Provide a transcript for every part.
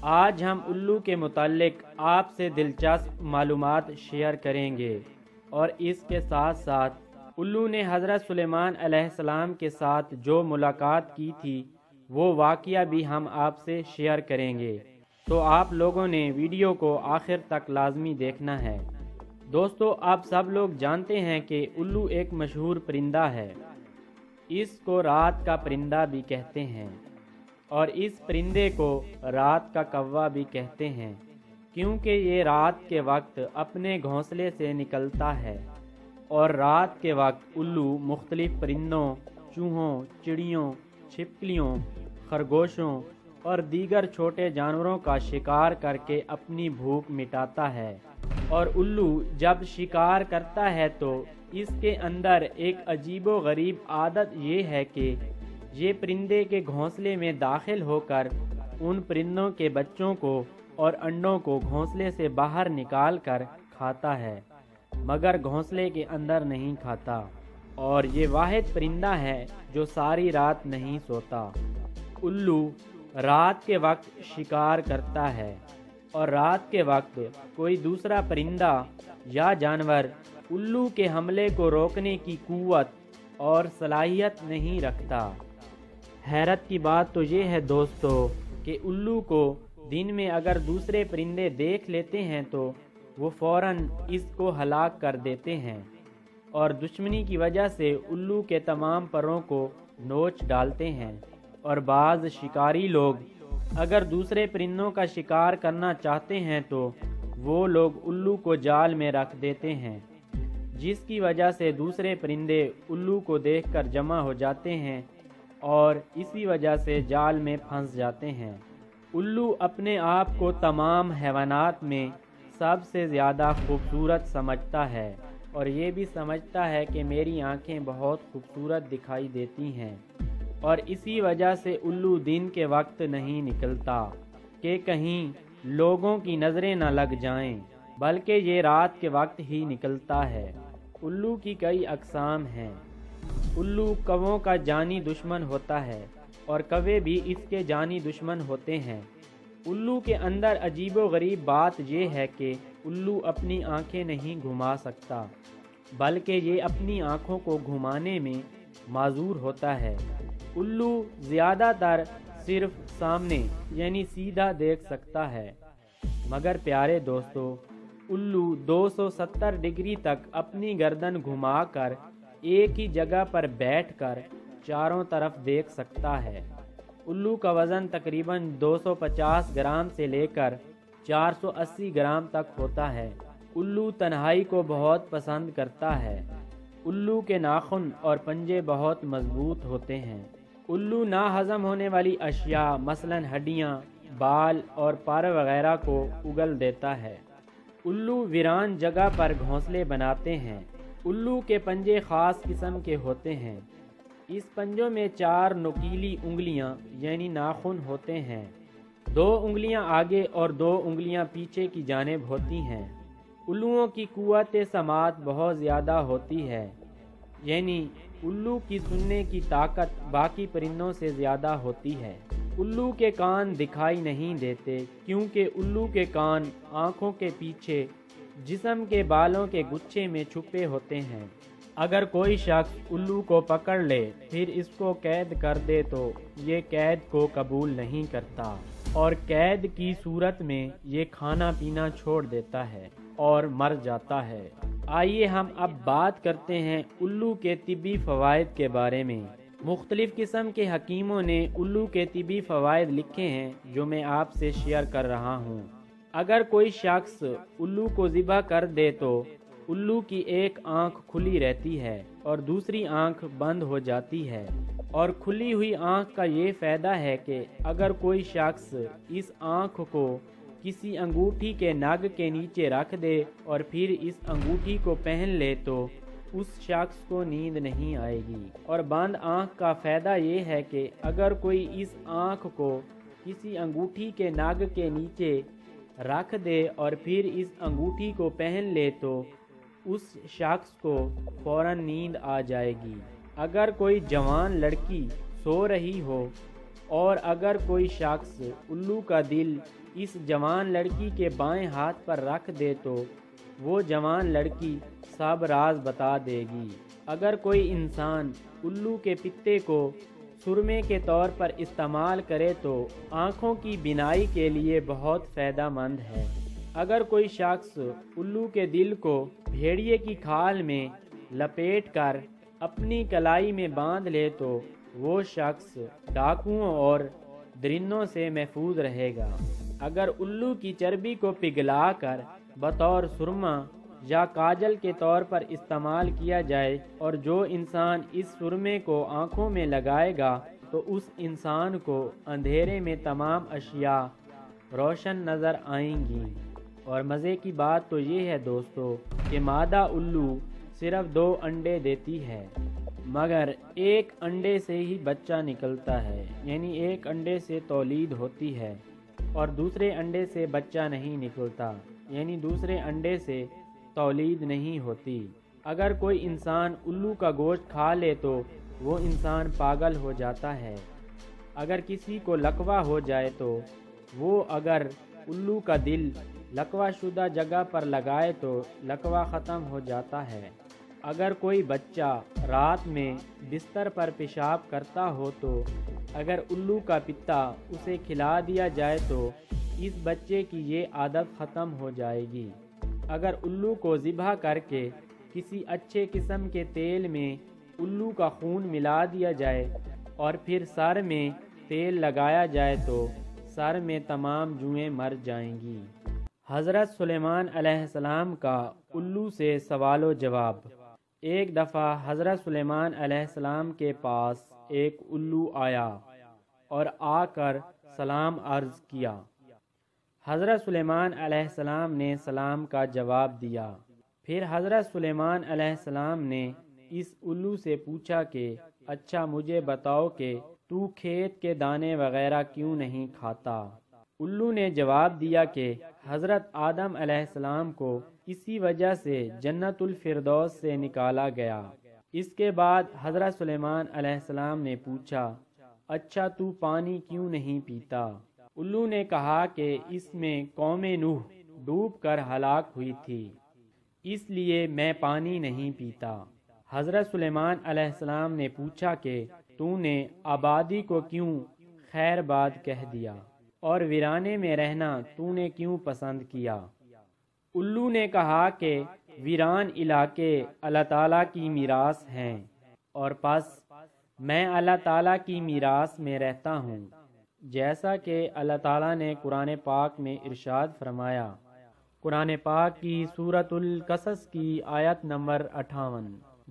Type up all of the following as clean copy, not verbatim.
آج ہم الو کے متعلق آپ سے دلچسپ معلومات شیئر کریں گے اور اس کے ساتھ ساتھ الو نے حضرت سلیمان علیہ السلام کے ساتھ جو ملاقات کی تھی وہ واقعہ بھی ہم آپ سے شیئر کریں گے، تو آپ لوگوں نے ویڈیو کو آخر تک لازمی دیکھنا ہے۔ دوستو، آپ سب لوگ جانتے ہیں کہ الو ایک مشہور پرندہ ہے۔ اس کو رات کا پرندہ بھی کہتے ہیں اور اس پرندے کو رات کا کوا بھی کہتے ہیں، کیونکہ یہ رات کے وقت اپنے گھونسلے سے نکلتا ہے اور رات کے وقت الو مختلف پرندوں، چوہوں، چڑیوں، چھپکلیوں، خرگوشوں اور دیگر چھوٹے جانوروں کا شکار کر کے اپنی بھوک مٹاتا ہے۔ اور الو جب شکار کرتا ہے تو اس کے اندر ایک عجیب و غریب عادت یہ ہے کہ یہ پرندے کے گھونسلے میں داخل ہو کر ان پرندوں کے بچوں کو اور انڈوں کو گھونسلے سے باہر نکال کر کھاتا ہے، مگر گھونسلے کے اندر نہیں کھاتا۔ اور یہ واحد پرندہ ہے جو ساری رات نہیں سوتا۔ الو رات کے وقت شکار کرتا ہے اور رات کے وقت کوئی دوسرا پرندہ یا جانور الو کے حملے کو روکنے کی قوت اور صلاحیت نہیں رکھتا۔ حیرت کی بات تو یہ ہے دوستو کہ الو کو دن میں اگر دوسرے پرندے دیکھ لیتے ہیں تو وہ فوراً اس کو ہلاک کر دیتے ہیں، اور دشمنی کی وجہ سے الو کے تمام پروں کو نوچ ڈالتے ہیں۔ اور بعض شکاری لوگ اگر دوسرے پرندوں کا شکار کرنا چاہتے ہیں تو وہ لوگ الو کو جال میں رکھ دیتے ہیں، جس کی وجہ سے دوسرے پرندے الو کو دیکھ کر جمع ہو جاتے ہیں اور اسی وجہ سے جال میں پھنس جاتے ہیں۔ الو اپنے آپ کو تمام حیوانات میں سب سے زیادہ خوبصورت سمجھتا ہے اور یہ بھی سمجھتا ہے کہ میری آنکھیں بہت خوبصورت دکھائی دیتی ہیں، اور اسی وجہ سے الو دن کے وقت نہیں نکلتا کہ کہیں لوگوں کی نظریں نہ لگ جائیں، بلکہ یہ رات کے وقت ہی نکلتا ہے۔ الو کی کئی اقسام ہیں۔ الو کووں کا جانی دشمن ہوتا ہے اور کوے بھی اس کے جانی دشمن ہوتے ہیں۔ الو کے اندر عجیب و غریب بات یہ ہے کہ الو اپنی آنکھیں نہیں گھما سکتا، بلکہ یہ اپنی آنکھوں کو گھمانے میں معذور ہوتا ہے۔ الو زیادہ تر صرف سامنے یعنی سیدھا دیکھ سکتا ہے، مگر پیارے دوستو، الو 270 ڈگری تک اپنی گردن گھما کر ایک ہی جگہ پر بیٹھ کر چاروں طرف دیکھ سکتا ہے۔ الو کا وزن تقریباً 250 گرام سے لے کر 480 گرام تک ہوتا ہے۔ الو تنہائی کو بہت پسند کرتا ہے۔ الو کے ناخن اور پنجے بہت مضبوط ہوتے ہیں۔ الو ناہضم ہونے والی اشیاء مثلاً ہڈیاں، بال اور پر وغیرہ کو اگل دیتا ہے۔ الو ویران جگہ پر گھونسلے بناتے ہیں۔ الو کے پنجے خاص قسم کے ہوتے ہیں۔ اس پنجوں میں 4 نوکیلی انگلیاں یعنی ناخن ہوتے ہیں۔ 2 انگلیاں آگے اور 2 انگلیاں پیچھے کی جانب ہوتی ہیں۔ الوؤں کی قوت سماعت بہت زیادہ ہوتی ہے، یعنی الو کی سننے کی طاقت باقی پرندوں سے زیادہ ہوتی ہے۔ الو کے کان دکھائی نہیں دیتے کیونکہ الو کے کان آنکھوں کے پیچھے جسم کے بالوں کے گچھے میں چھپے ہوتے ہیں۔ اگر کوئی شخص الو کو پکڑ لے پھر اس کو قید کر دے تو یہ قید کو قبول نہیں کرتا، اور قید کی صورت میں یہ کھانا پینا چھوڑ دیتا ہے اور مر جاتا ہے۔ آئیے ہم اب بات کرتے ہیں الو کے طبی فوائد کے بارے میں۔ مختلف قسم کے حکیموں نے الو کے طبی فوائد لکھے ہیں جو میں آپ سے شیئر کر رہا ہوں۔ اگر کوئی شخص الو کو ذبح کر دے تو الو کی ایک آنکھ کھلی رہتی ہے اور دوسری آنکھ بند ہو جاتی ہے، اور کھلی ہوئی آنکھ کا یہ فائدہ ہے کہ اگر کوئی شخص اس آنکھ کو کسی انگوٹھی کے نگ کے نیچے رکھ دے اور پھر اس انگوٹھی کو پہن لے تو اس شخص کو نیند نہیں آئے گی۔ اور بند آنکھ کا فائدہ یہ ہے کہ اگر کوئی اس آنکھ کو کسی انگوٹھی کے نگ کے نیچے رکھ دے اور پھر اس انگوٹھی کو پہن لے تو اس شخص کو فوراً نیند آ جائے گی۔ اگر کوئی جوان لڑکی سو رہی ہو اور اگر کوئی شخص الو کا دل اس جوان لڑکی کے بائیں ہاتھ پر رکھ دے تو وہ جوان لڑکی سب راز بتا دے گی۔ اگر کوئی انسان الو کے پتے کو سرمے کے طور پر استعمال کرے تو آنکھوں کی بینائی کے لیے بہت فائدہ مند ہے۔ اگر کوئی شخص الو کے دل کو بھیڑیے کی کھال میں لپیٹ کر اپنی کلائی میں باندھ لے تو وہ شخص ڈاکوؤں اور درندوں سے محفوظ رہے گا۔ اگر الو کی چربی کو پگھلا کر بطور سرما یا کاجل کے طور پر استعمال کیا جائے اور جو انسان اس سرمے کو آنکھوں میں لگائے گا تو اس انسان کو اندھیرے میں تمام اشیاء روشن نظر آئیں گی۔ اور مزے کی بات تو یہ ہے دوستو کہ مادہ الو صرف 2 انڈے دیتی ہے، مگر ایک انڈے سے ہی بچہ نکلتا ہے، یعنی ایک انڈے سے تولید ہوتی ہے اور دوسرے انڈے سے بچہ نہیں نکلتا، یعنی دوسرے انڈے سے تولید نہیں ہوتی۔ اگر کوئی انسان الو کا گوشت کھا لے تو وہ انسان پاگل ہو جاتا ہے۔ اگر کسی کو لقوہ ہو جائے تو وہ اگر الو کا دل لقوہ شدہ جگہ پر لگائے تو لقوہ ختم ہو جاتا ہے۔ اگر کوئی بچہ رات میں بستر پر پیشاب کرتا ہو تو اگر الو کا پتا اسے کھلا دیا جائے تو اس بچے کی یہ عادت ختم ہو جائے گی۔ اگر الو کو ذبح کر کے کسی اچھے قسم کے تیل میں الو کا خون ملا دیا جائے اور پھر سر میں تیل لگایا جائے تو سر میں تمام جوئیں مر جائیں گی۔ حضرت سلیمان علیہ السلام کا الو سے سوال و جواب۔ ایک دفعہ حضرت سلیمان علیہ السلام کے پاس ایک الو آیا اور آ کر سلام عرض کیا۔ حضرت سلیمان علیہ السلام نے سلام کا جواب دیا۔ پھر حضرت سلیمان علیہ السلام نے اس الو سے پوچھا کہ اچھا مجھے بتاؤ کہ تو کھیت کے دانے وغیرہ کیوں نہیں کھاتا؟ الو نے جواب دیا کہ حضرت آدم علیہ السلام کو اسی وجہ سے جنت الفردوس سے نکالا گیا۔ اس کے بعد حضرت سلیمان علیہ السلام نے پوچھا اچھا تو پانی کیوں نہیں پیتا؟ الو نے کہا کہ اس میں قوم نوح ڈوب کر ہلاک ہوئی تھی، اس لیے میں پانی نہیں پیتا۔ حضرت سلیمان علیہ السلام نے پوچھا کہ تو نے آبادی کو کیوں خیر باد کہہ دیا اور ویرانے میں رہنا تو نے کیوں پسند کیا؟ الو نے کہا کہ ویران علاقے اللہ تعالیٰ کی میراث ہیں اور پس میں اللہ تعالیٰ کی میراث میں رہتا ہوں، جیسا کہ اللہ تعالیٰ نے قرآن پاک میں ارشاد فرمایا۔ قرآن پاک کی سورۃ القصص کی آیت نمبر 58،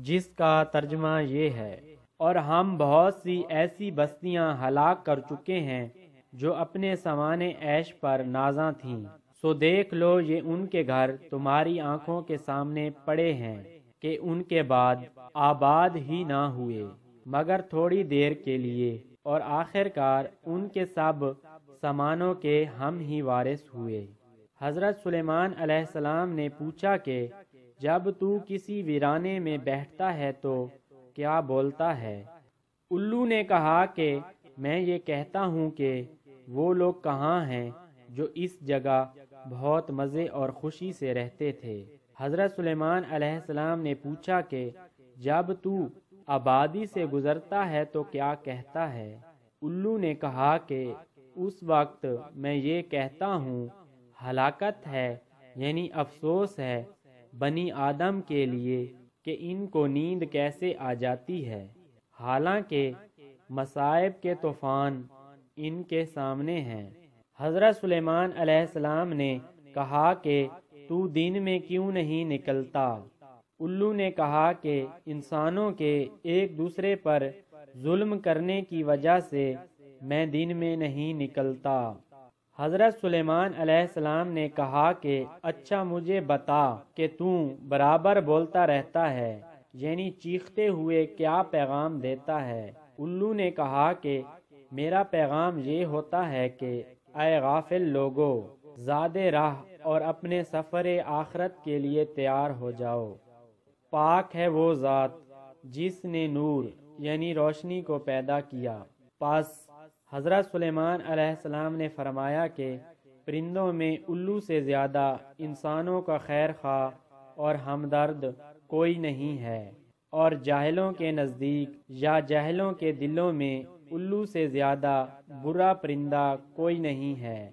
جس کا ترجمہ یہ ہے، اور ہم بہت سی ایسی بستیاں ہلاک کر چکے ہیں جو اپنے سامان عیش پر نازاں تھیں، سو دیکھ لو یہ ان کے گھر تمہاری آنکھوں کے سامنے پڑے ہیں کہ ان کے بعد آباد ہی نہ ہوئے مگر تھوڑی دیر کے لیے، اور آخر کار ان کے سب سامانوں کے ہم ہی وارث ہوئے۔ حضرت سلیمان علیہ السلام نے پوچھا کہ جب تو کسی ویرانے میں بیٹھتا ہے تو کیا بولتا ہے؟ الو نے کہا کہ میں یہ کہتا ہوں کہ وہ لوگ کہاں ہیں جو اس جگہ بہت مزے اور خوشی سے رہتے تھے۔ حضرت سلیمان علیہ السلام نے پوچھا کہ جب تو آبادی سے گزرتا ہے تو کیا کہتا ہے؟ الو نے کہا کہ اس وقت میں یہ کہتا ہوں ہلاکت ہے، یعنی افسوس ہے بنی آدم کے لیے کہ ان کو نیند کیسے آ جاتی ہے، حالانکہ مصائب کے طوفان ان کے سامنے ہیں۔ حضرت سلیمان علیہ السلام نے کہا کہ تو دن میں کیوں نہیں نکلتا؟ الو نے کہا کہ انسانوں کے ایک دوسرے پر ظلم کرنے کی وجہ سے میں دن میں نہیں نکلتا۔ حضرت سلیمان علیہ السلام نے کہا کہ اچھا مجھے بتا کہ تو برابر بولتا رہتا ہے، یعنی چیختے ہوئے کیا پیغام دیتا ہے؟ الو نے کہا کہ میرا پیغام یہ ہوتا ہے کہ اے غافل لوگو، زیادہ راہ اور اپنے سفر آخرت کے لیے تیار ہو جاؤ۔ پاک ہے وہ ذات جس نے نور یعنی روشنی کو پیدا کیا، پس حضرت سلیمان علیہ السلام نے فرمایا کہ پرندوں میں الو سے زیادہ انسانوں کا خیر خواہ اور ہمدرد کوئی نہیں ہے، اور جاہلوں کے نزدیک یا جاہلوں کے دلوں میں الو سے زیادہ برا پرندہ کوئی نہیں ہے۔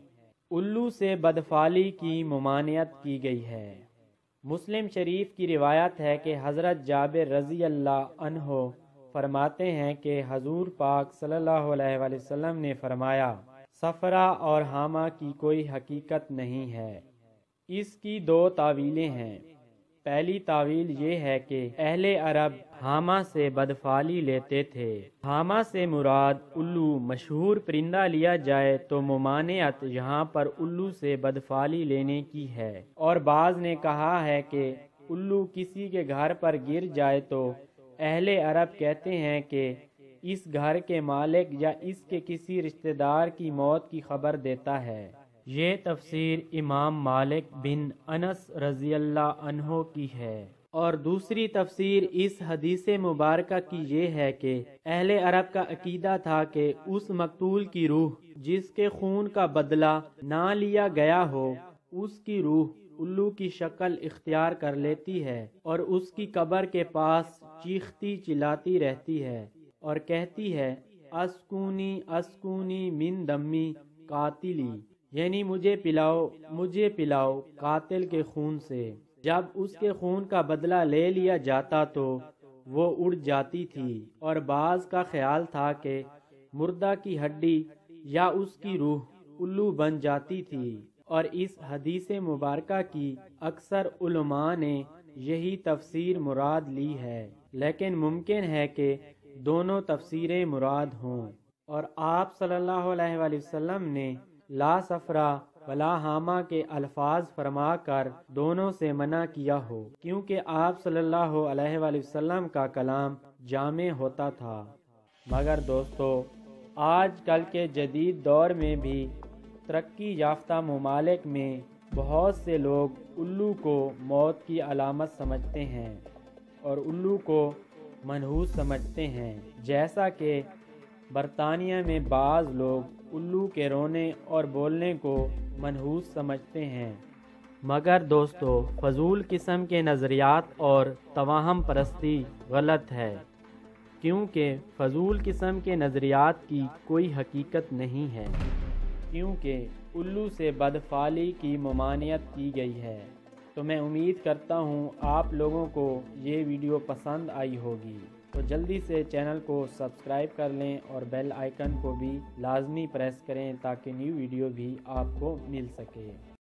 الو سے بدفعلی کی ممانعت کی گئی ہے۔ مسلم شریف کی روایت ہے کہ حضرت جابر رضی اللہ عنہ فرماتے ہیں کہ حضور پاک صلی اللہ علیہ وآلہ وسلم نے فرمایا، صفرا اور حامہ کی کوئی حقیقت نہیں ہے۔ اس کی دو تعویلیں ہیں۔ پہلی تعویل یہ ہے کہ اہل عرب حامہ سے بدفعلی لیتے تھے۔ حامہ سے مراد الو مشہور پرندہ لیا جائے تو ممانعت یہاں پر الو سے بدفعلی لینے کی ہے، اور بعض نے کہا ہے کہ الو کسی کے گھر پر گر جائے تو اہل عرب کہتے ہیں کہ اس گھر کے مالک یا اس کے کسی رشتہ دار کی موت کی خبر دیتا ہے۔ یہ تفسیر امام مالک بن انس رضی اللہ عنہ کی ہے۔ اور دوسری تفسیر اس حدیث مبارکہ کی یہ ہے کہ اہل عرب کا عقیدہ تھا کہ اس مقتول کی روح جس کے خون کا بدلہ نہ لیا گیا ہو، اس کی روح الو کی شکل اختیار کر لیتی ہے اور اس کی قبر کے پاس چیختی چلاتی رہتی ہے اور کہتی ہے، اسکونی اسکونی من دمی قاتلی، یعنی مجھے پلاؤ قاتل کے خون سے۔ جب اس کے خون کا بدلہ لے لیا جاتا تو وہ اڑ جاتی تھی، اور بعض کا خیال تھا کہ مردہ کی ہڈی یا اس کی روح الو بن جاتی تھی، اور اس حدیث مبارکہ کی اکثر علماء نے یہی تفسیر مراد لی ہے، لیکن ممکن ہے کہ دونوں تفسیریں مراد ہوں، اور آپ صلی اللہ علیہ وآلہ وسلم نے لا صفرا ولا حامہ کے الفاظ فرما کر دونوں سے منع کیا ہو، کیونکہ آپ صلی اللہ علیہ وآلہ وسلم کا کلام جامع ہوتا تھا۔ مگر دوستو، آج کل کے جدید دور میں بھی ترقی یافتہ ممالک میں بہت سے لوگ الو کو موت کی علامت سمجھتے ہیں اور الو کو منحوس سمجھتے ہیں، جیسا کہ برطانیہ میں بعض لوگ الو کے رونے اور بولنے کو منحوس سمجھتے ہیں۔ مگر دوستو، فضول قسم کے نظریات اور توہم پرستی غلط ہے، کیونکہ فضول قسم کے نظریات کی کوئی حقیقت نہیں ہے، کیونکہ الو سے بدفعلی کی ممانعت کی گئی ہے۔ تو میں امید کرتا ہوں آپ لوگوں کو یہ ویڈیو پسند آئی ہوگی، تو جلدی سے چینل کو سبسکرائب کر لیں اور بیل آئیکن کو بھی لازمی پریس کریں تاکہ نیو ویڈیو بھی آپ کو مل سکے۔